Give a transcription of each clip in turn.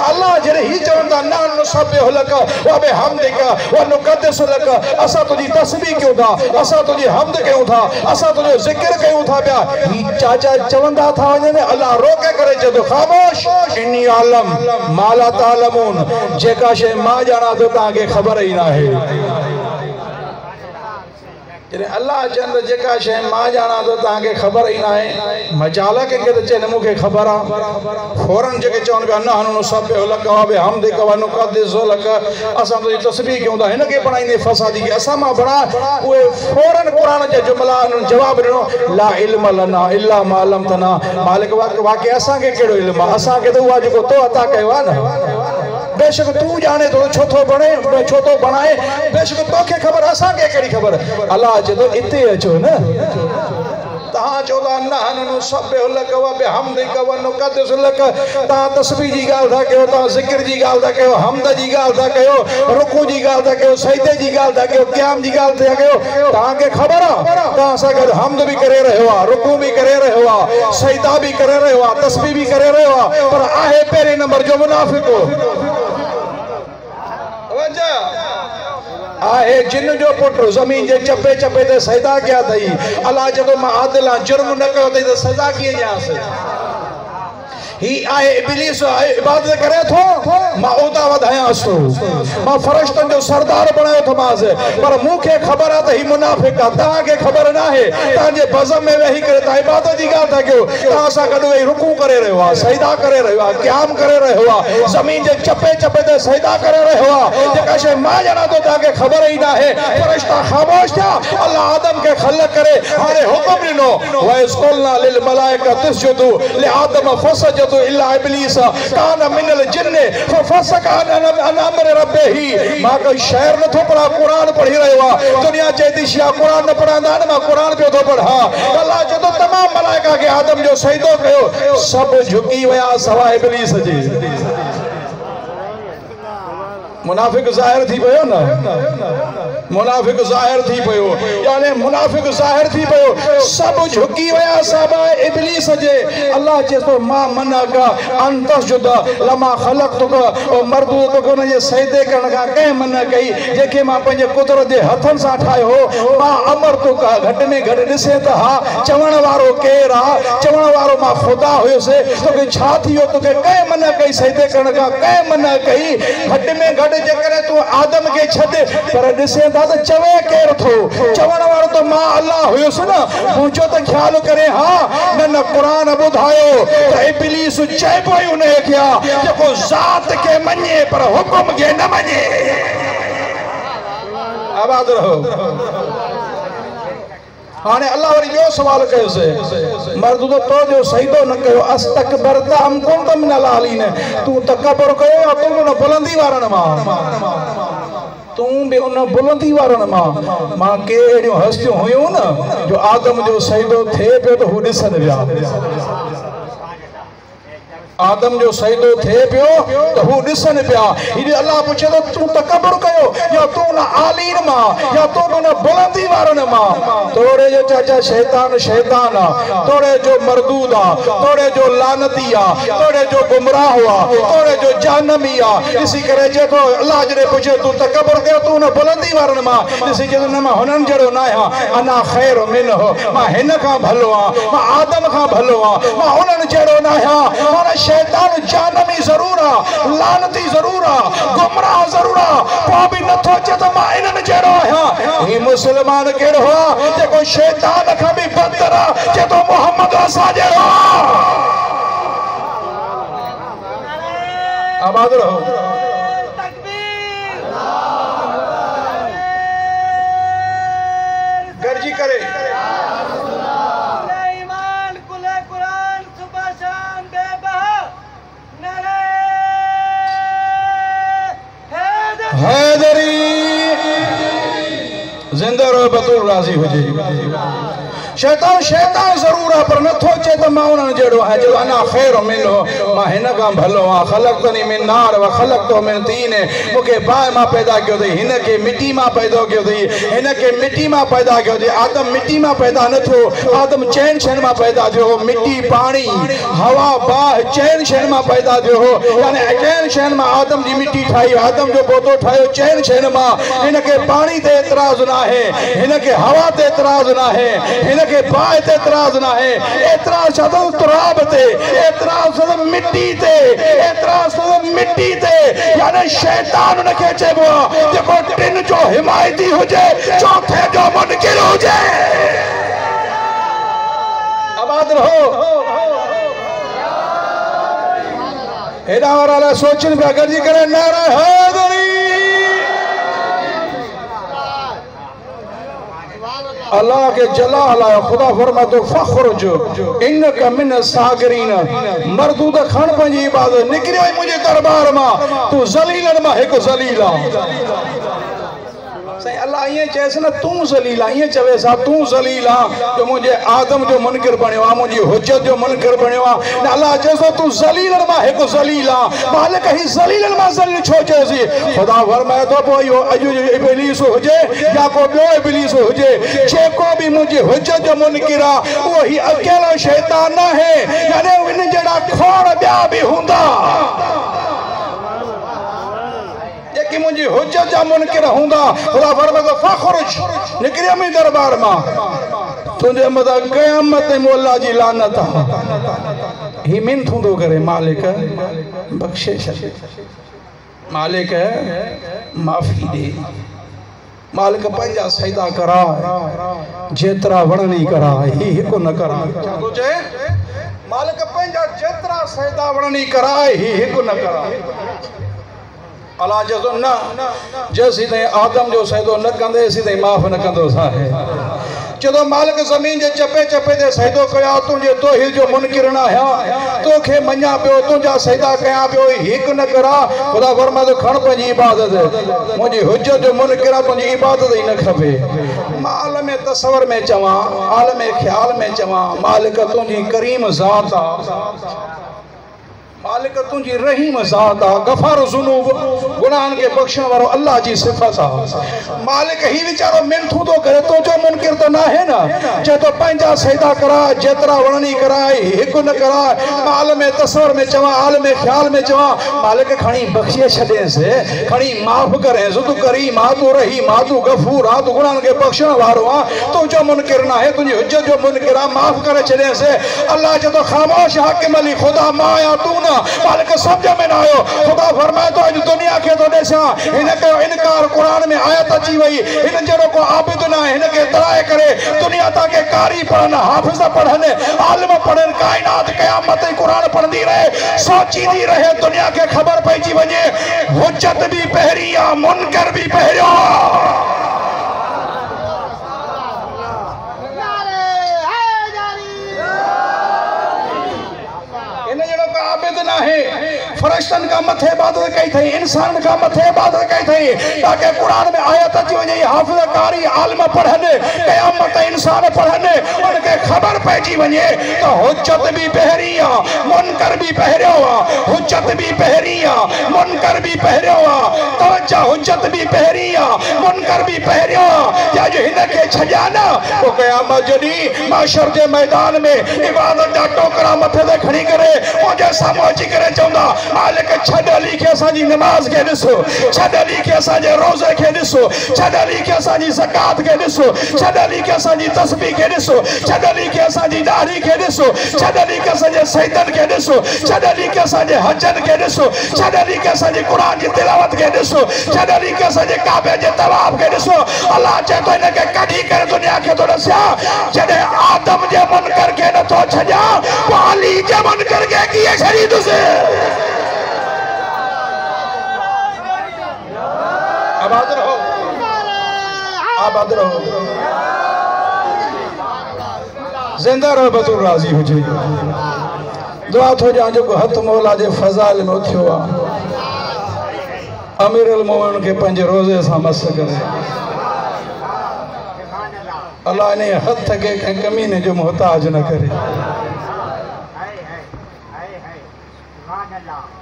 अल्लाह जरे ही चवंदा ना नुसब्बिहु लक व बिहम्दिक व नुक़द्दिसु लक असा तुझी तस्बीह क्यों था असा तुझी हमद क्यों था असा तुझो जिक्र क्यों था पिया ही चाचा चवंदा था वने अल्लाह रोके करे जदो खामोश इन्नी आलम माला तालमून जेका शे मां जाना तो ताके खबर ही ना है अल्लाह चंद जेका शे मां जाना तो ताके खबर ही ना है मजाला के तो चने मुके खबर आ फौरन जेके चवन पे अन्ना हनु सब लक व हमदिक व नुक़द्दिसु लक असा तो तस्बीह क्यों दा इनके बनाइने फसादी के असा मा बना ओए फौरन कुरान जे जुमला जवाब दिनो ला इल्म लना इल्ला मा लमतना मालिक वाके असा के केड़ो इल्म असा के तो आज को तो अता कहवा ना बेशक तू जाने तो छोथो बने छोथो बनाए बेशक तोखे खबर असा के केड़ी खबर अल्लाह जो इते अचो ना तहां चौदा नहनु सब्बिहु लक व बिहम्दिक व नुक़द्दिसु लक ता तस्बीह जी गाल था कयो ता जिक्र जी गाल था कयो हमद जी गाल था कयो रुकू जी गाल था कयो सजदे जी गाल था कयो क़याम जी गाल था कयो तां के खबर आ ता सा गड हमद भी करे रहो आ रुकू भी करे रहो आ सजदा भी करे रहो आ तस्बीह भी करे रहो आ पर आहे पहले नंबर जो मुनाफिक आहे जिन जो पुट जमीन जे चपे चपे ते सजदा किया थई अल्लाह जदो मां आदिल जुर्म न कयो थई त सजा किए न्यास ही आए इब्लीस इबादत करे थो मां ओदा वधायास थो मां फरिश्तन जो सरदार बनायो थो मास पर मुखे खबर आ त ही मुनाफिक आ ता के खबर ना है ता जे बज़म में वही करे ता इबादत जी गाल था कयो ता सा गड वही रुकू करे रहो आ सजदा करे रहो आ क़याम करे रहो आ जमीन जे चपे चपे ते सजदा करे रहो आ जेका शे मां जना तो ता के खबर ही ना है फरिश्ता खामोश था अल्लाह आदम के खलक करे हारे हुक्म दिनो व इसकुलना लिल मलाइका तस्जुदु लि आदम फसजदु इल्ला इब्लीस कान मिनल जिन्ने फफसक अन अम्र रब्बिही मां कोई शहर न थो पढ़ा कुरान पढ़ी रहो आ दुनिया चेती शिया कुरान न पढ़ंदा न मां कुरान पे तो पढ़ा अल्लाह जो तो तमाम मलाइका के आदम जो सजदो कयो सब झुकी वया सवाए इब्लीस जे मुनाफिक जाहिर थी पयो ना मुनाफिक जाहिर थी पयो यानी मुनाफिक जाहिर थी पयो सब झुकी वया सब इब्लीस जे अल्लाह जे तो मां मना का अंतसजुद लमा खलक़तुक ओ मरदूद को ने सजदे करण का कह मना कई जेके मां पंजे कुदरत जे हथन सा ठायो मां अमर तो का घट में घट दिसे त हा चवण वारो केर आ चवण वारो मां खुदा होयो से तो के छा थियो तो के कह मना कई सजदे करण का कह मना कई घट में घट जे करे तू आदम के छद पर दिसे ता त चवे केर थो चवण वारो तो मां अल्लाह होयो से ना मुझो तो ख्याल करे हां न न कुरान बुधायो त इब्लीस चए पयो ने क्या जेको जात के मने पर हुक्म के न मने आबाद रहो हाने अल्लाह वरी यो सवाल कयो से मर्द तो जो सजदो न कयो अस्तकबरता हम कुंत मिनल आलीन तू तकबर कयो तू न बुलंदी वारन मां तू भी उन बुलंदी वारन मां केड़ियों हस्तियों हुयो न जो आदम जो सजदो थे पे तो हु दिसन विया आदम जो सजदो थे पियो तो हु दिसन पिया इने अल्लाह पूछे तो तू तकबर कयो या तू न आलीन मां या तू न बुलंदी वारन मां तोड़े जो चाचा शैतान शैतान आ तोड़े जो मरदूद आ तोड़े जो लानती आ तोड़े जो गुमराह हुआ तोड़े जो जहन्नमी आ इसी करे जे तो अल्लाह जने पूछे तू तकबर कयो तू न बुलंदी वारन मां इसी जे न मां हुनन जड़ो ना हा अना खैर मिन हो मां हिन का भलो आ मां आदम का भलो आ मां हुनन जड़ो ना हा मां शैतान जानमी जरूर आ लानती जरूर आ गुमराह जरूर आ को भी नथो चे त मां इनन जड़ो आया ही मुसलमान केड़ो आ जेको शैतान का भी बदतर आ जे तो मोहम्मद असा जड़ो आबाद रहो तकबीर गर्जी करे हैदरी जिंदा रहो बतूल राजी हो जाएगी शैतान ज़रूर है पर न थो चे त मां उन्हनि जहिड़ो है जो अना ख़ैर मिलो मां हिन खां भलो आहियां ख़लक़तनी मिन नार व ख़लक़तहु मिन तीन मूंखे बाहि मां पैदा कयो अथई हिन खे मिटी मां पैदा कयो अथई हिन खे मिटी मां पैदा कयो अथई आदम मिटी मां पैदा न थियो आदम चइनि शयुनि मां पैदा थियो हो मिटी पाणी हवा बाहि चइनि शयुनि मां पैदा थियो हो यानी चइनि शयुनि मां आदम जी मिटी ठाही आदम जो पौधो ठाहियो चइनि शयुनि मां हिन खे पाणी ते एतिराज़ न आहे हिन खे हवा ते एतिराज़ न आहे हिन खे बाहि ते एतिराज़ न आहे एतिराज़ छा अथव तुराब ते एतिराज़ अथव मिटी ते एतिराज़ अथव मिटी ते यानी शैतान उनखे चइबो आहे जेको टिनि जो हिमायती हुजे चौथे जो मुनकिर हुजे आबाद रहो हेॾा वारा सोचनि पिया गॾिजी करे नारा हैदरी अल्लाह के जलाल आयो खुदा फरमातो फखरुज इन्नका मिन सागिरीन मरदूद खण पंहिंजी इबादत निकिरियो मुंहिंजे दरबार मां तू ज़लीलन मां हिकु ज़लील साईं अल्लाह ईअं चएसि न तूं ज़लील आहे ईअं चवेसि हा तूं ज़लील आहे जो मुंहिंजे आदम जो मुनकिर बणियो आहे मुंहिंजी हुज्जत जो मुनकिर बणियो आहे न अल्लाह चएसि थो तूं ज़लीलन मां हिकु ज़लील आहे मालिक ही ज़लीलन मां ज़लील छो चएसि ख़ुदा फरमाए थो पोइ इहो अॼु जो इब्लीस हुजे या को ॿियो इब्लीस हुजे जेको बि मुंहिंजी हुज्जत जो मुनकिर आहे उहो ही अकेलो शैतान न आहे यानी इन जहिड़ा खोड़ ॿिया बि हूंदा कि मुझे हुज्जत जा मुनकिर हुंदा खुदा फरमाए थो फखरुज निकिरियो मुंहिंजे दरबार मां तुंहिंजे मथां क़यामत ताईं मौला जी लानत ही मिन थूंदो करे मालिक बख़्शे छॾे मालिक माफ़ी ॾे मालिक पंहिंजा सजदा कराए जेतिरा वणनी कराए ही हिकु न कराए छा थो चए मालिक पंहिंजा जेतिरा सजदा वणनी कराए ही हिकु न कराए अल्लाह जो न जेसीं ताईं आदम जो सजदो न कंदेसीं ताईं माफ़ न कंदोसि आहे जदों मालिक ज़मीन जे चपे चपे ते सजदो कया तुंहिंजे तौहीद जो मुनकिर न आहियां तोखे मञा पियो तुंहिंजा सजदा कया पियो हिकु न करा ख़ुदा फरमाए थो खण पंहिंजी इबादत मुंहिंजी हुज्जत जो मुनकिर आहे तुंहिंजी इबादत ई न खपे मां आलम तसवर में चवां आलम ख़्याल में चवां मालिक तुंहिंजी करीम ज़ात आहे मालिक तुंहिंजी रहीम ज़ात आहे गफ़ार ज़ुनूब गुनाहनि खे बख़्शण वारो अल्लाह जी सिफ़त आहे मालिक ही वीचारो मिनथू थो करे तुंहिंजो मुनकिर त न आहे न चए थो पंहिंजा सजदा कराए जेतिरा वणनी कराए हिकु न कराए मां आलम तसवर में चवां आलम ख़्याल में चवां मालिक खणी बख़्शे छॾेसि खणी माफ़ करेसि तूं करीम आहे तूं रहीम आहे तूं गफ़ूर आहे तूं गुनाहनि खे बख़्शण वारो आहे तुंहिंजो मुनकिर न आहे तुंहिंजी हुज्जत जो मुनकिर आहे माफ़ करे छॾेसि अल्लाह चए थो ख़ामोश हाकिम अली ख़ुदा मां आहियां तूं न मालिक समझ में न आयो ख़ुदा फरमाए थो अॼु दुनिया खे थो ॾिसां हिन कयो इनकार क़ुरान में आयत अची वई हिन जहिड़ो को आबिद न आहे हिन खे तराए करे दुनिया ताके कारी पढ़नि हाफ़िज़ पढ़नि आलिम पढ़नि काइनात क़यामत ताईं क़ुरान पढ़ंदी रहे सोचींदी रहे दुनिया खे ख़बर पइजी वञे हुज्जत बि पहिरीं आहे मुनकर बि पहिरियों आहे फरिश्तन का मथे इबादत कई थई इंसान का मथे इबादत कई थई ताकि कुरान में आयत अची वञे हाफ़िज़ कारी आलिम पढ़नि क़यामत इंसान पढ़नि उनके खबर पइजी वञे तो हुज्जत भी पहिरीं आहे मुनकर भी पहिरियों आहे हुज्जत भी पहिरीं आहे मुनकर भी पहिरियों आहे तवज्जो हुज्जत भी पहिरीं आहे मुनकर भी पहिरियों आहे या जो हिन खे छॾिया न तो क़यामत जॾहिं माशर जे मैदान में इबादत जा टोकरा मथे ते खणी करे मुंहिंजे साम्हूं अची करे चवंदा मालिक छॾ अली खे असांजी नमाज़ खे ॾिसो छॾ अली खे असांजे रोज़े खे ॾिसो छॾ अली खे असांजी ज़कात खे ॾिसो छॾ अली खे असांजी तस्बीह खे ॾिसो छॾ अली खे असांजी दाढ़ी खे ॾिसो छॾ अली खे असांजे सजदनि खे ॾिसो छॾ अली खे असांजे हजनि खे ॾिसो छॾ अली खे असांजी क़ुरान जी तिलावत खे ॾिसो छॾ अली खे असांजे काबे जे तवाफ़ खे ॾिसो अल्लाह चए थो हिन खे कढी करे दुनिया खे थो ॾसियां जॾहिं आदम जे मुनकर खे नथो छॾियां पोइ अली जे मुनकर खे कीअं छॾींदुसि आबाद रहो आबाद रहो जिंदा रहो बतूर राज़ी हुजे दुआ थो ॼाण जेको हथ मौला जे फज़ाइल में उथियो आहे अमीरुल मोमिनीन खे पंहिंजे रोज़े सां मस करे अल्लाह ने हथ के कमीने जो मोहताज न करे।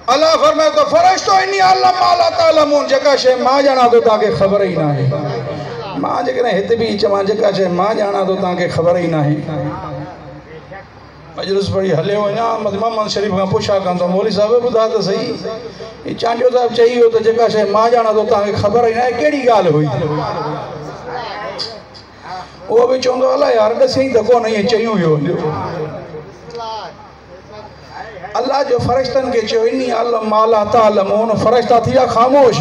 अल्लाह फरमाए तो फरिश्तो इन्नी अल्लाह माला तालमून जेका शे मां जाना तो ताके खबर ही ना है। मां जेकने हित भी चवा जेका शे मां जाना तो ताके खबर ही ना है। मजलिस पढ़ी हले हो ना मोहम्मद शरीफ का पुछा कन तो मौलवी साहब बुधा तो सही ये चांडियो साहब चाहिए हो तो जेका शे मां जाना तो ताके खबर ही ना है केड़ी गाल हुई। वो भी चवंदो अल्लाह यार दसई तो कोन ये चाहियो हो। अल्लाह जो फरिश्तन के चयो इन्नी अल्लाह माला तालमून फरिश्ता थिया खामोश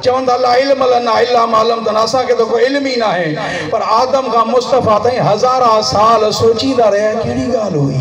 चवंदा अल्लाह इल्म लना इल्ला मालम तन असा के तो कोई इल्म ही ना है। पर आदम का मुस्तफा ताई हजारा साल सोचीदा रहे केड़ी गाल हुई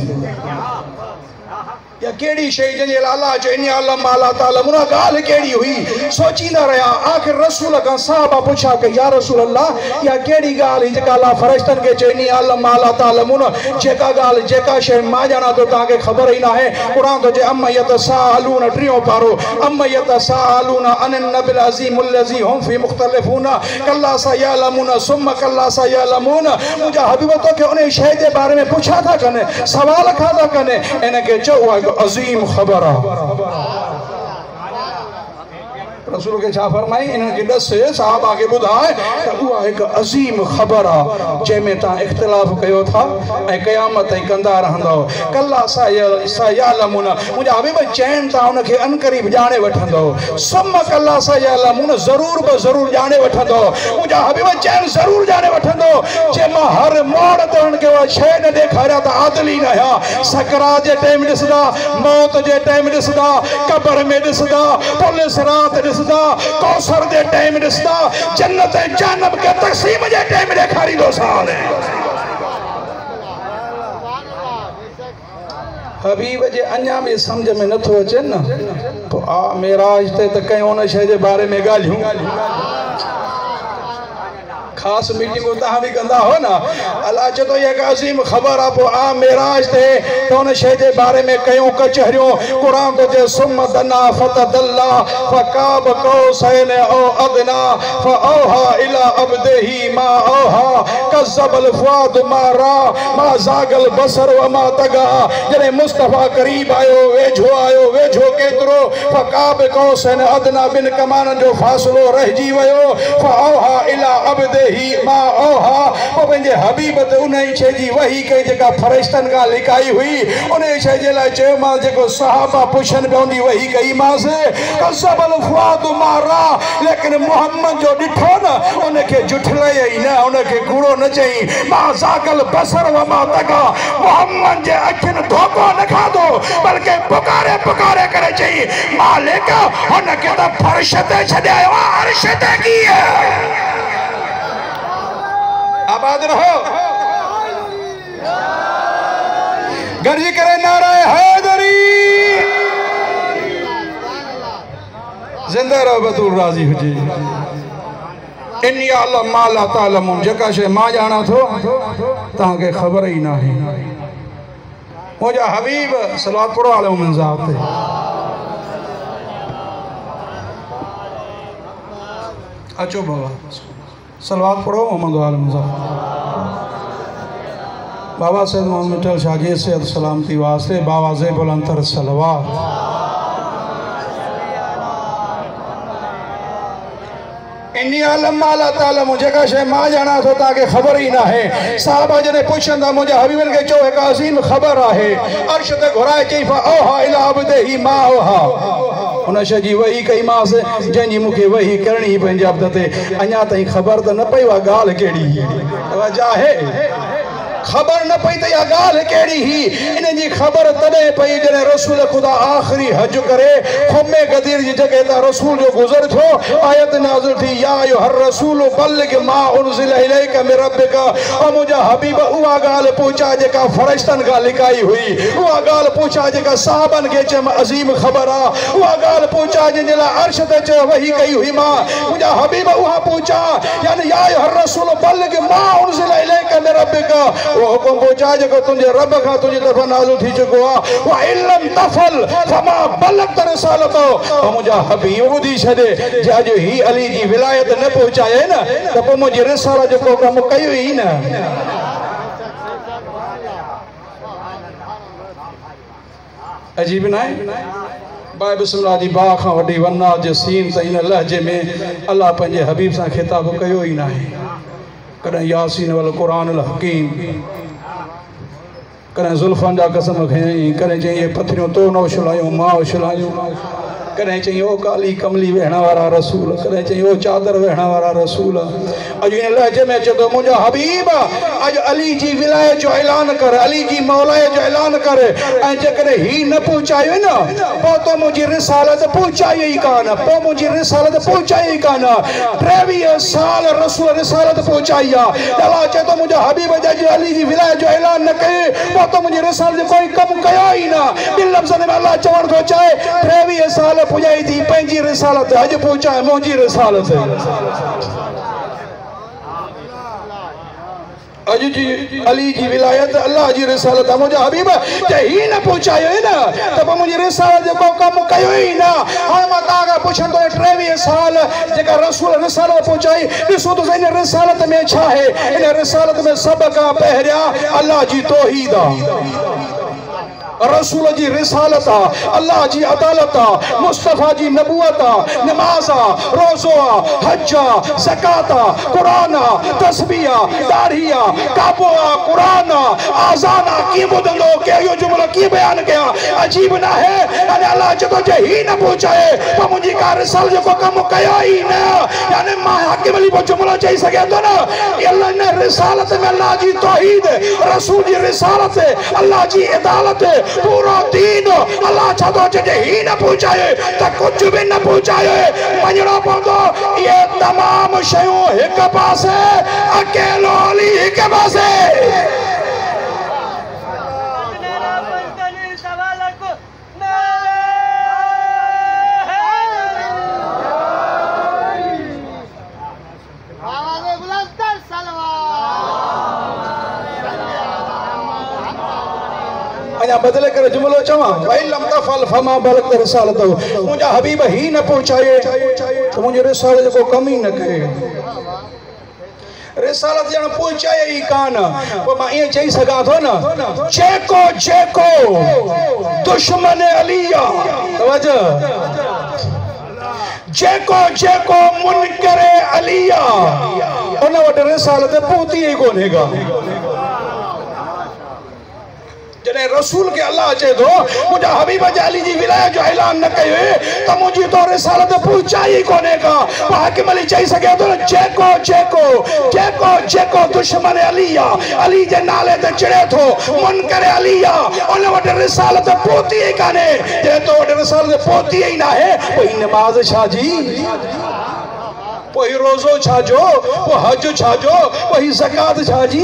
या केड़ी शे जे अल्लाह जो इन्नी अल्लाह माला तालमून गाल केड़ी हुई सोचीदा रहा। आखिर रसूल का साहबा पूछा कि या रसूल अल्लाह या केड़ी गाल ही जेका अल्लाह फरिश्तन के चयो इन्नी अल्लाह माला तालमून जेका गाल जेका शे मां जाना तो ताके खबर ही ना है। कुरान तो जे अम्मा यतसालून ट्रियो पारो अम्मा यतसालून अनिन नबिल अजीम अल्लज़ी हुम फी मुख्तलिफून कल्ला सयलमून सुम्मा कल्ला सयलमून। मुजा हबीब तो के उन शे के बारे में पूछा था कने सवाल खा था कने इनके चो अजीम खबर रसूल के छा फरमाई इनके दस साहबा के बुधाए तो वो एक अजीम खबर आ जेमें ता इख्तिलाफ कयो था ए क़यामत ताईं कंदा रहंदो कल्ला सयलमून। मुंजा हबीब चैन ता उनके अनकरीब जाने वठंदो सुम्मा कल्ला सयलमून जरूर ब जरूर जाने वठंदो। मुंजा हबीब चैन जरूर जाने वठंदो जे मां हर मोड़ ते उनके वो शे न देखारिया त आदली न या सकरात जे टाइम दिसदा मौत जे टाइम दिसदा कब्र में दिसदा पुलिस रात कौसर दे टाइम दिसदा जन्नत जन्नत के तकसीम जे टाइम देखारी दो साल है। हबीब जे अन्या भी समझ में न थो अचे न तो आ मेराज ते त कई उन शे जे बारे में गालियूं खास मीटिंग तहां भी कंदा हो ना अल्लाह चतो ये अजीम खबर आ आ मेराज थे तो उन शे जे बारे में कयूं कचहरियों कुरान तो जे सुम दना फतदल्ला फकाब कौसैन औ अदना फऔहा इला अब्दिही मा औहा कज़बल फुआद मा रा मा जागल बसर व मा तगा। जने मुस्तफा करीब आयो वेझो केतरो फकाब कौसैन अदना बिन कमान जो फासलो रहजी वयो फऔहा इला अब्दिही मां औहा। पंहिंजे हबीब ते उन शे जी वही के जेका फरिश्तन का लिकाई हुई उन शे जे लाइ चयो मां जेको सहाबा पुछन पवंदी वही कई मास कसबल फुआद मारा। लेकिन मोहम्मद जो ॾिठो न उनखे जुठलई न उनखे कूड़ो न चई मां जागल बसर व मां तगा। मोहम्मद जे अखिन धोखो न खाधो बल्कि पुकारे पुकारे करे चई मालिक हुनखे त फर्श ते छॾायो अर्श ते कीअं। आबाद रहो गर्जी करे नाराए हैदरी जिंदा रहो बतूल राजी हुजे। इन्नी अल्लाह माला तालमून जेका शे मां जाना थो ताके खबर ही ना है। मुझा हबीब सलावत पढ़ो आले मोमिन ज़ात ते अचो बाबा सलवात पढ़ो मोहम्मद आलम बाबा सैयद मोहम्मद मिठल शाह जी से सलामती वास्ते बाबा ज़े बुलंदतर सलवात। इन्नी आलम माला तालम जेका शे मां जाना तो ताके खबर ही ना है। साहबा जने पुछंदा मुझे हबीबन के चो एक अजीम खबर आहे अर्श ते घुराए चई फऔहा इला अब्दिही मा औहा। उन शे जी वही कई मास जंहिंजी मूंखे वही करणी पंहिंजे अब्द ते अञा ताईं ख़बर त न पई वा ॻाल्हि कहिड़ी वजह आहे खबर न पई त या गाल केड़ी ही इन जी खबर तने पई जने रसूल खुदा आखिरी हज करे खुमे गदीर जी जगह ता रसूल जो गुजर थो आयत नाज़िल थी या अय्युहर रसूल बल्लिग मा उनज़िल इलैका मिन रब्बिका। ओ मुजा हबीब उहा गाल पूछा जेका फरिश्तन का लिकाई हुई उहा गाल पूछा जेका साहबन के चम अजीम खबर आ उहा गाल पूछा जिला अर्श ते च वही कई हुई मां मुजा हबीब उहा पूछा यानी या अय्युहर रसूल बल्लिग मा उनज़िल इलैका मिन रब्बिका। वो हुक्म पहुंचा जो तुझे रब का तुझे तरफ नाज़िल थी चुको है व इल्लम तफल फमा बलगत रिसालतो तो मुझा हबीब ॿुधी छॾे जे अॼु ही अली जी विलायत न पहुचाए न त पोइ मुंहिंजी रिसाला जो को कम कयो ई न। अजीब ना है बाय बिस्मिल्लाह जी बा खां वॾी वन्ना जे सीन त इन लहजे में अल्लाह पंहिंजे हबीब सां खिताब कयो ई न आहे। कॾहिं यासीन वल क़ुरान अल हकीम कॾहिं ज़ुल्फ़नि जा कसम खयईं कॾहिं चई ये पथरियूं तो न उछलायूं मां उछलायूं कॾहिं चई ओ काली कमली वेहण वारा रसूल कॾहिं चई ओ चादर वेहण वारा रसूल। अॼु इन लहजे में अचे थो मुंहिंजो हबीब अॼु अली जी विलायत जो ऐलान कर अली जी मौलाए जो ऐलान कर ऐं जेकॾहिं ही न पहुचायो न पोइ तो मुंहिंजी रिसालत पहुचाई ई कान पोइ मुंहिंजी रिसालत पहुचाई ई कान। 23 साल रसूल रिसालत पहुचाई आहे अल्लाह चए थो मुंहिंजो हबीब अॼु अली जी विलायत जो ऐलान न कये पोइ तो मुंहिंजी रिसालत जो कोई कमु कयो ई न। ॿिनि लफ़्ज़नि में अल्लाह चवण थो चाहे 23 साल पुॼाई थी पंहिंजी रिसालत अॼु पहुचाए मुंहिंजी रिसालत। अॼु जी अली जी विलायत अल्लाह जी रिसालत मुंहिंजा हबीब जे ही न पहुचायो न त पोइ मुंहिंजी रिसालत जो को कमु कयो ई न। हाणे मां तव्हां खां पुछां थो 23 साल जेका रसूल रिसालत पहुचाई ॾिसो त इन रिसालत में छा आहे। इन रिसालत में सभ खां पहिरियां अल्लाह जी तौहीद आहे रसूल जी रिसालत अल्लाह जी अदालत मुस्तफ़ा जी नबूअत नमाज रोज़ो हज ज़कात कुरान तस्बीह दाढ़ी काबो कुरान आज़ान की ॿुधंदो के इहो जुमिलो की बयान कया अजीब ना है अने अल्लाह चतो जे ही न पहुचाए तो मुंहिंजी का रिसालत जो कम कयो ही न। यानी मां हाकिम अली वो जुमिलो चई सघे थो न अल्लाह ने रिसालत में अल्लाह जी तौहीद रसूल जी रिसालत अल्लाह जी अदालत पूरा दीन अल्लाह छातो जे ही न पहुचाए त कुछ भी न पहुचाए वञणो पवंदो। ये तमाम शयूं हिक पासे अकेलो अली हिक पासे। बदले कर जुमलो चवा वइलम तफल फमा बलगत रिसालत मुंहिंजा हबीब ही न पहुचाए तो मुंहिंजी रिसालत को कम ही न करे रिसालत ॼण पहुचाए ई कान। पोइ मां ईअं चई सघां थो न जेको जेको दुश्मन अली तवजो जेको जेको मुनकर अली उन वटि रिसालत पहुती ई कोन्हेगा। जॾहिं रसूल के अल्लाह चए थो मुंहिंजा हबीब जे अली जी विलायत जो ऐलान न कयो त मुंहिंजी तो रिसालत पहुचाई कोन्हे का। हाकिम अली चई सघे थो जेको जेको जेको जेको दुश्मन अली अली जे नाले ते चिड़े थो मुनकर अली उन वटि रिसालत पहुती ई कान्हे। जे तो वटि रिसालत पहुती ई न आहे पोइ नमाज़ छा जी पोइ रोज़ो छाजो पोइ हज छाजो पोइ ज़कात छाजी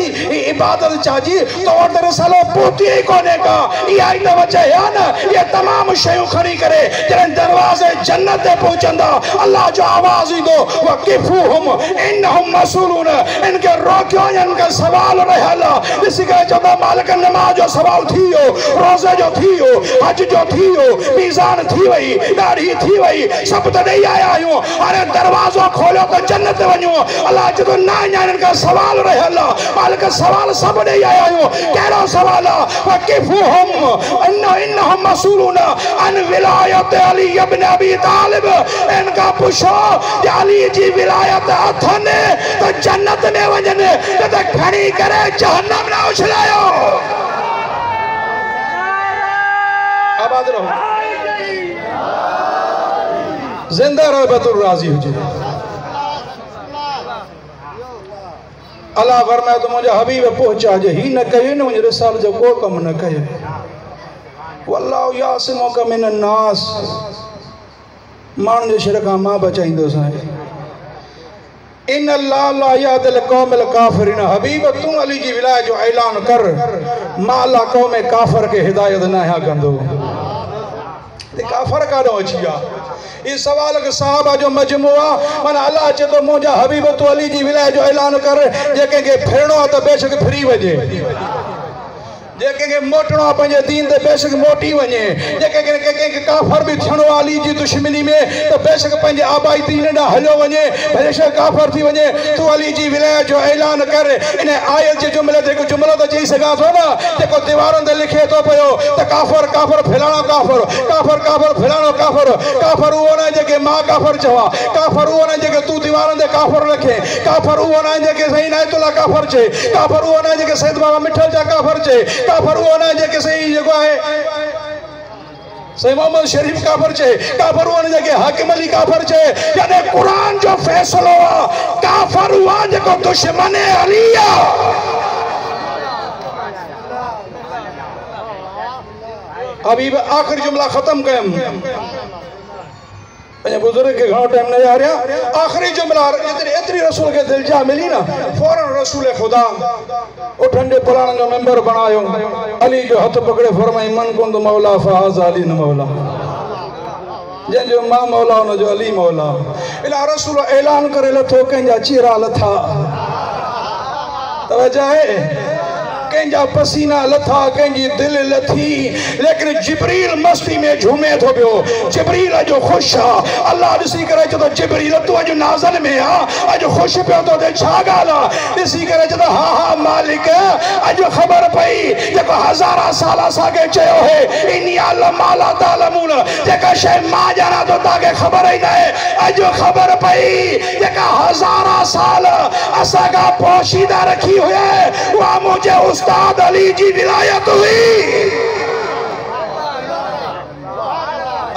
इबादत छाजी तो वटि रिसालत पहुती ई कोन्हे का। इहा ई त वजह आहे न ये तमाम शयूं खणी करे जॾहिं दरवाज़े जन्नत ते पहुचंदा अल्लाह जो आवाज़ ईंदो वक़िफ़ूहुम इन्नहुम मसूलून इनके रोकियो इनके सवाल रहियल ॾिसी करे चवंदा मालिक नमाज़ जो सवाल थी वियो रोज़े जो थी वियो हज जो थी वियो मीज़ान थी वई दाढ़ी थी वई सभु त ॾेई आया आहियूं हाणे दरवाज़ो खोलियो तो जन्नत वञो। अल्लाह चतो न अञा का सवाल रहियल मालिक सवाल सब ॾेई आया आहियूं कहिड़ो सवाल वक़िफ़ूहुम इन्नहुम मसूलून अन विलायत अली इब्न अबी तालिब इनका पुछो अली जी विलायत अथनि त जन्नत में वञनि त खणी करे जहन्नम न उछलायो। आबाद रहो जिंदा रहो बतुर राज़ी हुजे। अल्लाह फरमाए तो मुंहिंजा हबीब पहुचा जे ही न कयो न मुंहिंजे रिसालत जो को कम न कयो। वल्लाहु यासिमुका मिनन नास माण्हुनि जे शर खां मां बचाईंदुसि। इन अल्लाह ला यादिल कौमिल काफिरीन हबीब तू अली जी विलायत जो ऐलान कर मां अल्लाह कौम काफिर के हिदायत न कंदो। ते काफ़र काॾों अची विया इस सवाल के साहबा जो मजमुआ मन अल्लाह चे तो मुंहिंजा हबीब तो अली जी विलाय जो ऐलान कर जेके के फिरणो आहे त बेशक फिरी वञे जेके के मोटणो आहे पंहिंजे दीन ते बेशक मोटी वञे जेके के काफ़र बि थियणो आहे अली जी दुश्मनी में त बेशक पंहिंजे आबाई दीन ॾांहुं हलियो वञे बेशक काफ़र थी वञे तूं अली जी विलाय जो ऐलान कर इन आयत जे जुमिले ते हिकु जुमिलो त चई सघां थो न जेको दीवारुनि ते लिखे थो पियो त काफ़र काफ़र फैलाणो काफ़र काफ़र काफ़र फैलाणो काफ़र काफ़र उहो न जेके मां काफ़र चवां काफ़र उहो न जेके तूं दीवारुनि ते काफ़र लिखे काफ़र उहो न जेके साईं इनायतुल्ला काफ़र चए काफ़र उहो न जेके सैयद बाबा मिठल जा काफ़र चए काफ़र उहो न जेके सही जेको आहे सही मोहम्मद शरीफ काफ़र चए काफ़र उहो न जेके हाकिम अली काफ़र चए यानी क़ुरान जो फ़ैसिलो आहे काफ़र उहो जेको दुश्मन अली आहे अभी आखिरी जुमला ख़त्म कयमि बुजुर्ग के घणो टाइम न जा रहा आखिरी जुमला एतरी रसूल के दिल जा मिली ना फौरन रसूल खुदा ओ ठंडे पुराण जो मेंबर बनायो अली जो हथ पकड़े फरमाई मन कुंद मौला फहाज अली न मौला जन जो मां मौला उन जो अली मौला इला रसूल ऐलान करे लथो कंजा चीरा लथा तवज्जो है कंहिंजा पसीना लथा कंहिंजी दिल लथी लेकिन जिब्रील मस्ती में झूमे थो पियो जिब्रील अॼु ख़ुशि आहे अल्लाह ॾिसी करे चए थो जिब्रील तूं अॼु नाज़न में आहे अॼु ख़ुशि पियो थो थिए छा ॻाल्हि आहे ॾिसी करे चए थो हा हा मालिक अॼु ख़बर पई जेको हज़ारा साल असांखे चयो है इनी अल्लाह ला तालमून जेका शइ मां ॼाणा थो तव्हांखे ख़बर ई न आहे अॼु ख़बर पई जेका हज़ारा साल असांखां पोशीदा रखी हुई उहा मुंहिंजे उस्ताद अली जी विलायत हुई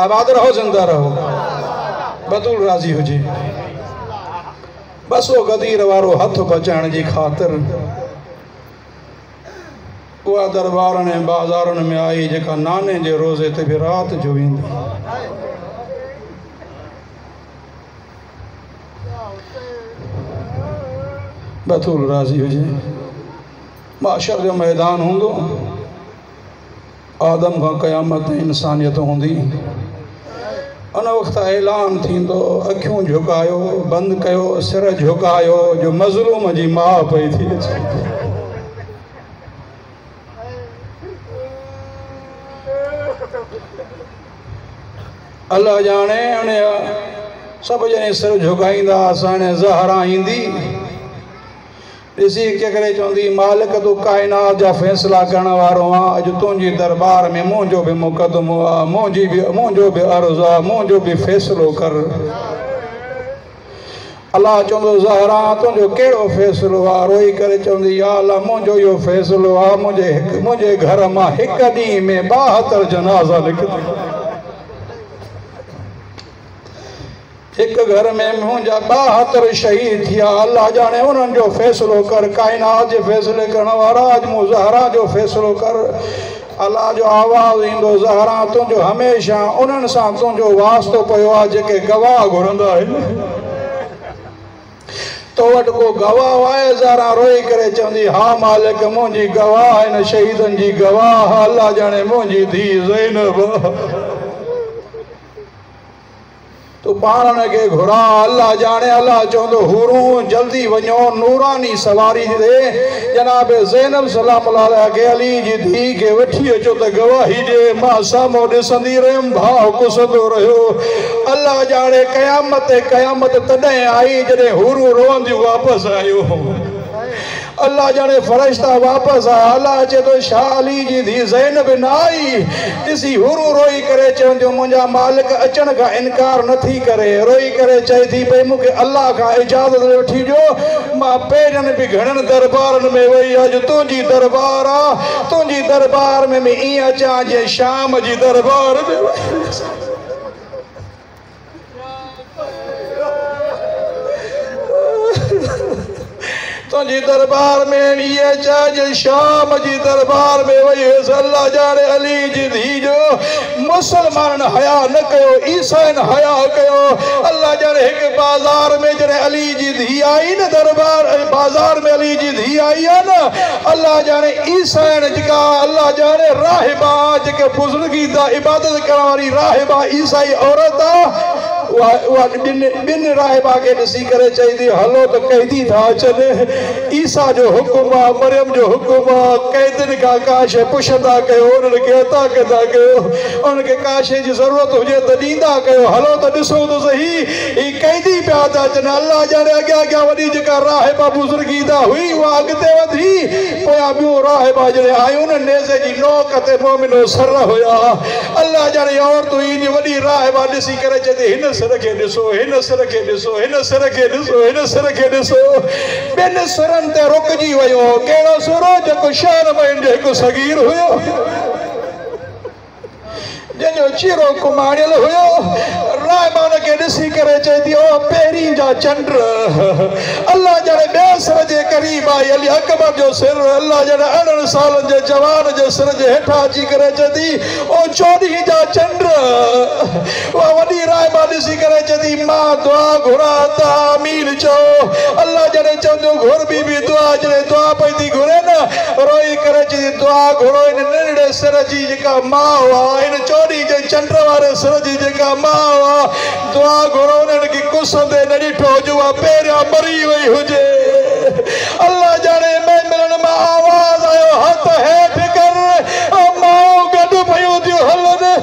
आबाद रहो जिंदा रहो बतूल राजी हुजे बस वो गदीर वारो हथ बचाइण जी ख़ातिर उहा दरबारनि ऐं बाज़ारनि में आई जेका नाने जे रोज़े ते बि राति जो ईंदी बतूल राजी हुजे माशर जो मैदान होंदो आदम का क़यामत इंसानियत होंदी उन वक्त ऐलान थींदो अखियूं झुकायो बंद कयो सिर झुकायो जो मज़लूम जी मां पई थी अल्लाह जाने उन सब जने सिर झुकाईंदा असां ज़हरा ईंदी ॾिसी करे चवंदी मालिक तूं काइनात जा फ़ैसिला करण वारो आहे अॼु तुंहिंजी दरबार में मुंहिंजो बि मुक़दमो आहे मुंहिंजो बि अर्ज़ु आहे मुंहिंजो बि फ़ैसिलो कर अल्लाह चवंदो ज़हरा तुंहिंजो कहिड़ो फ़ैसिलो आहे रोई करे चवंदी या अल्लाह मुंहिंजो इहो फ़ैसिलो आहे मुंहिंजे घर मां हिकु ॾींहं में 72 जनाज़ा निकिरंदा एक घर में मुंहिंजा 72 शहीद थिया अल्लाह जाने उन्हनि जो फ़ैसिलो कर काइनात जे फ़ैसिले करण वारा अॼु मूं ज़हरा जो फ़ैसिलो कर अल्लाह जो आवाज़ ईंदो ज़हरा तुंहिंजो हमेशह उन्हनि सां तुंहिंजो वास्तो पियो आहे जेके गवाह घुरंदा आहिनि तो वटि को गवाह आहे ज़हरा रोई करे चवंदी हा मालिक मुंहिंजी गवाह आहिनि शहीदनि जी गवाह अल्लाह जाने मुंहिंजी धीउ ज़ैनब तो पाण के घुरा अल्लाह जाने अल्लाह चवंदो हुरूं जल्दी वञो नूरानी सवारी दे जनाब ज़ैनब सलाम अलैहा के अली जी धी के वठी अचो त गवाही ॾे मां साम्हूं ॾिसंदी रहियमि भाउ कुसंदो रहियो अल्लाह जाने क़यामत तॾहिं आई जॾहिं हुरूं रोअंदियूं वापसि आयो अल्लाह जाने फरिश्ता वापस आया अल्लाह चे तो शाह अली जी धी ज़ैनब न आई ॾिसी हुरूं रोई करे चवंदियूं मुंहिंजा मालिक अचण खां इनकार नथी करे रोई करे चए थी भई मूंखे अल्लाह खां इजाज़त वठी ॾियो मां पहिरियनि बि घणनि दरबारनि में वई अॼु तुंहिंजी दरबार आहे तुंहिंजी दरबार में ईअं अचां जीअं शाम जी दरबार में तुझी दरबार में ये चाज शाम जी दरबार में वही अल्लाह जाने अली जी धी जो मुसलमान हया न कयो ईसाइन हया कयो अल्लाह जाने एक बाजार में जने अली जी धी आई न दरबार बाजार में अली जी धी आई है ना अल्लाह जाने ईसाइन जिका अल्लाह जाने राहिबा जिके बुजुर्गी दा इबादत करवारी राहिबा ईसाई औरत बिन राहिबा के ॾिसी करे चईंदी हलो तो कैदी था अचनि ईसा जो हुकुम आहे मरियम जो हुकुम आहे कैदिन खां का शइ पुछंदा कयो उन्हनि खे अता कंदा कयो उन्हनि खे का शइ जी ज़रूरत हुजे त ॾींदा कयो हलो त ॾिसो त सही ही कैदी पिया था अचनि अल्लाह जाने अॻियां अॻियां वॾी जेका राहिबा बुज़ुर्गीदा हुई उहा अॻिते वधी पोयां ॿियूं राहिबा जॾहिं आयूं न नेज़े जी नोक ते मोमिनो सर हुया अल्लाह जाने औरतूं ईंदी वॾी राहिबा ॾिसी करे चईंदी हिन सिर खे ॾिसो हिन सिर खे ॾिसो हिन सिर खे ॾिसो हिन सिर खे ॾिसो ॿिनि सिरनि ते रुकिजी वियो कहिड़ो सिरो जेको शान में जो हिकु सगीर हुयो जंहिंजो चीरो कुमारियल हुयो राहिबान खे ॾिसी करे चईंदी ओ पहिरीं जा चंड अल्लाह जाने ॿिए सिर जे क़रीब आई अली अकबर जो सिर अल्लाह जाने 18 सालनि जे जवान जे सिर जे हेठां अची करे चईंदी ओ 14 जा चंड उहा वॾी राहिबा ॾिसी करे चईंदी मां दुआ घुरां त आमीन चओ अल्लाह जाने चवंदो घुर बि दुआ जॾहिं दुआ पई थी घुरे न रोई करे चईंदी दुआ घुरो इन नंढड़े सिर जी जेका माउ आहे इन जे चंड वारे सिर जी जेका माउ आहे दुआ घुरो उन्हनि खे कुसंदे न ॾिठो जो पहिरियां मरी वई हुजे अल्लाह जाने मिलण मां आवाज़ आयो हथ हेठि कर माउ गॾु पयूं थियूं हलनि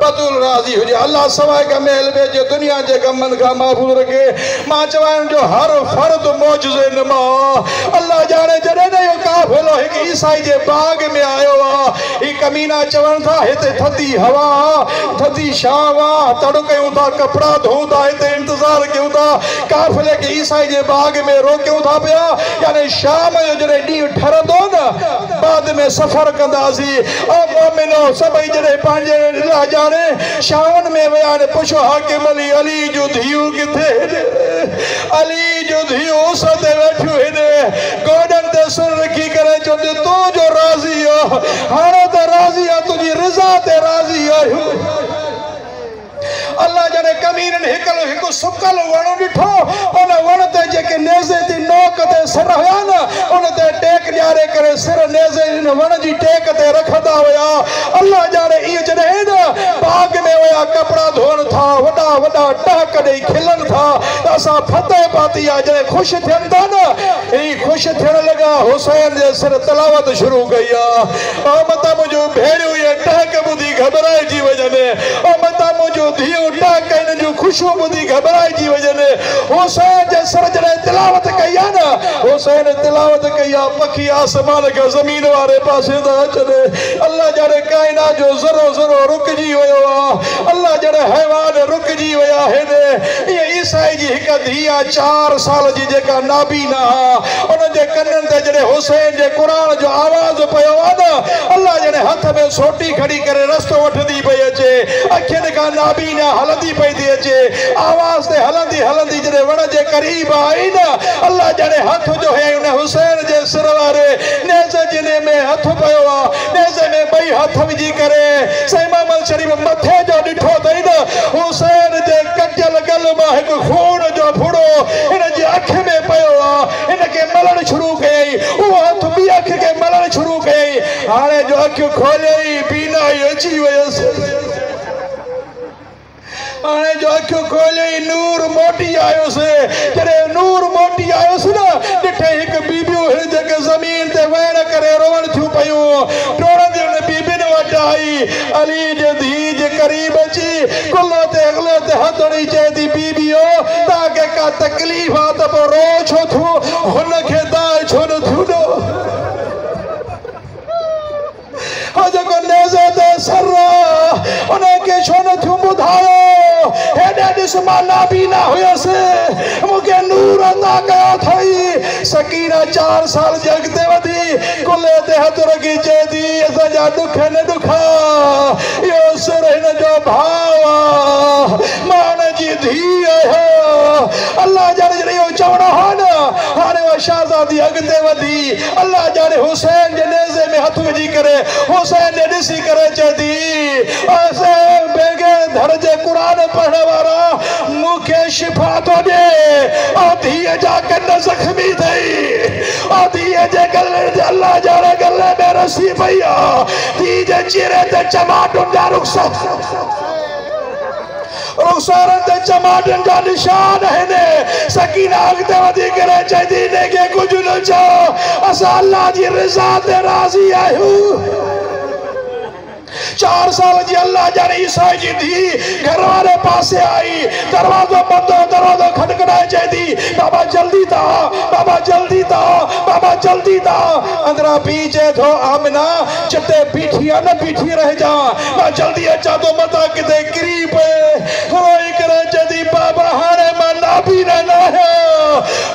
बतूल राज़ी हुजे अल्लाह सवाइ का महल भेजे दुनिया जे गमन खां महफूज़ रखे मां चवां जो हर फर्द मौजज़े नमा अल्लाह जाने जॾहिं न इहो काफ़िलो हिकु ईसाई जे बाग में आयो आहे ही कमीना चवनि था हिते थधी हवा थधी छांव आहे तड़ कयूं था कपिड़ा धोऊं था हिते इंतज़ार कयूं था काफ़िले खे ईसाई जे बाग में रोकियूं था पिया यानी शाम जो जॾहिं ॾींहुं ठरंदो न बाद में सफ़र कंदासीं ओ मोमिनो सभई जॾहिं पंहिंजे इलाह जाने शावन में विया ने पुछो हाकिम अली जो धियूं किथे अली जो धियूं उस ते वेठियूं हिन गोॾनि ते सिर रखी करे चवंदी तूं जो राज़ी आहे हाणे त राज़ी आहे तुंहिंजी रिज़ा ते राज़ी आहियूं अल्लाह जाने कमीननि हिकु सुकल वण ॾिठो उन वण ते जेके नेज़े जी नोक ते सिर हुया न उन ते टेक ॾियारे करे सिर नेज़े इन वण जी टेक ते रखंदा हुया अल्लाह जाने इहो जॾहिं न बाग में विया कपिड़ा धोअण था वॾा वॾा टहक ॾेई खिलनि था त असां फतेह पाती आहे जॾहिं ख़ुशि थियनि था न ही ख़ुशि थियण लॻा हुसैन जे सिर तलावत शुरू कई आहे मता मुंहिंजो भेड़ियूं इहे टहक ॿुधी घबराइजी वञनि मता मुंहिंजो धीउ टहक इन जूं ख़ुशियूं ॿुधी घबराइजी वञनि हुसैन जे सिर जॾहिं तिलावत कई आहे न हुसैन तिलावत कई आहे पखी आसमान खां ज़मीन वारे पासे था अचनि अल्लाह जाने काइनात जो ज़रो ज़रो रुकिजी वियो आहे अल्लाह जाने हैवान रुकिजी विया आहिनि इहे ईसाई जी हिकु धीउ आहे 4 साल जी जेका नाबीना आहे उन जे कननि ते जॾहिं हुसैन जे क़ुर जो आवाज़ पियो आहे न अल्लाह जाने हथ में सोटी खणी करे रस्तो वठंदी पई अचे अखियुनि खां नाबीना हलंदी पई थी अचे आवाज़ ते हलंदी हलंदी जॾहिं वण जे क़रीब आई न अल्लाह जाने हथ जो है उन हुसैन जे सिर वारे नेज़े जिने में हथ पियो आहे नेज़े में ॿई हथ विझी करे साईं मोहम्मद शरीफ़ मथे जो ॾिठो अथई न हुसैन जे कटियल गल मां हिकु खून जो फुड़ो हिन जी अखि में पियो आहे हिन खे मलण शुरू कयई उहो हथ ॿी अखि खे मलण शुरू कयई हाणे जो अखियूं खोलियई बीनाई अची वयसि हाणे जो अखियूं खोलियई नूर मोटी आयोसि जॾहिं नूर मोटी आयोसि न ॾिठे हिकु बीबियूं हिन जेके ज़मीन ते वेण करे रोअण थियूं पयूं टोड़ंदी हुन बीबियुनि वटि आई अली जे धीउ जे क़रीब अची कुल्लो ते अॻिलो ते हथ हणी चए थी बीबियो तव्हांखे का तकलीफ़ आहे त पोइ रो छो थियो हुनखे दाल छो न थियो जेको नेज़े ते सर उनखे छो न थियो ॿुधायो हेॾे ॾिस मां नाबीना हुयसि मूंखे नूर अता कयो अथई सकीना 4 साल जे अॻिते वधी कुल्ले ते हथ रखी चए थी असांजा ॾुख न ॾुखा इहो सिर हिन जो भाउ आहे मां हुन जी धीउ आहियां अल्लाह जाने जॾहिं चवणो हो न हाणे वो शहज़ादी अॻिते वधी अल्लाह जाने हुसैन जे नेज़े में हथ विझी करे हुसैन ने ॾिसी करे चए थी हुसैन बेगे धर जे क़ुरान पढ़ण वारा मूंखे शिफ़ा थो ॾे धीअ जा कन ज़ख़्मी थई धीअ जे गले ते अल्लाह जाने गले में रसी पई आहे धीअ जे चेहरे ते चमाटुनि जा रुखसारनि ते चमाटुनि जा निशान आहिनि सकीना अॻिते वधी करे चए थी इनखे कुझु न चओ असां अल्लाह जी रिज़ा ते राज़ी आहियूं 4 साल जी अल्लाह जाने ईसा जी थी घर वाले पासे आई दरवाजो बंद दरवाजो खटखटाए चए थी बाबा जल्दी था बाबा जल्दी था बाबा जल्दी था अंदरा पी चए थो आमिना जिते बीठी है न बीठी रह जा मां जल्दी अचा तो मता किते किरी पे रोई करे चए थी बाबा हाणे मां नाबीना न है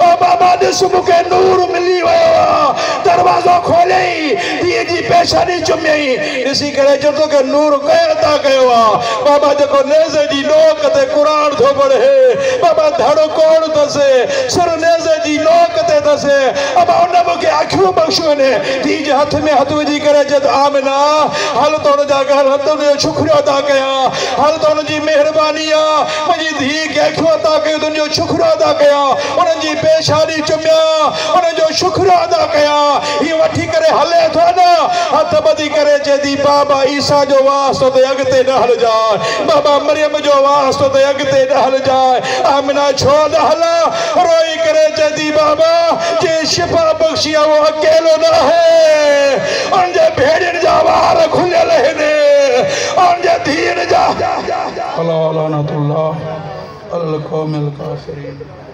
ओ बाबा ॾिस मूंखे नूर मिली वियो दरवाजो खोलियई धीअ जी पेशानी चुमियई ॾिसी करे चयो के नूर केर ता कयो बाबा जेको नेज़े जी नोक ते कुरान थो पढ़े बाबा धड़ कोन तसे सिर नेज़े जी नोक ते तसे बाबा उन मूंखे अखियूं बख़्शियूं ने धी जे हथ में हथ विझी करे चए आमिना हल तो उन जा घर हथ जो शुक्रिया अदा कया हल तो उन जी मेहरबानी आहे मुंहिंजी धी खे अखियूं अदा कयूं तुंहिंजो शुक्रिया अदा कया उन जी पेशानी चुमिया उन जो शुक्रिया अदा कया ही वठी करे हले थो न हथ ॿधी करे चए थी बाबा ईसा जो वास्तो ते अॻिते न हल जाए बाबा मरियम जो वास्तो ते अॻिते न हल जाए आमिना छो न हला रोई करे चए थी बाबा जे शिफ़ा बख़्शी आहे वो अकेलो न है उन जे भेड़ियुनि जा वार खुलियल आहिनि उन जे धीअनि जा अल्लाह लानतुल्लाह अल क़ौमिल काफ़िरीन।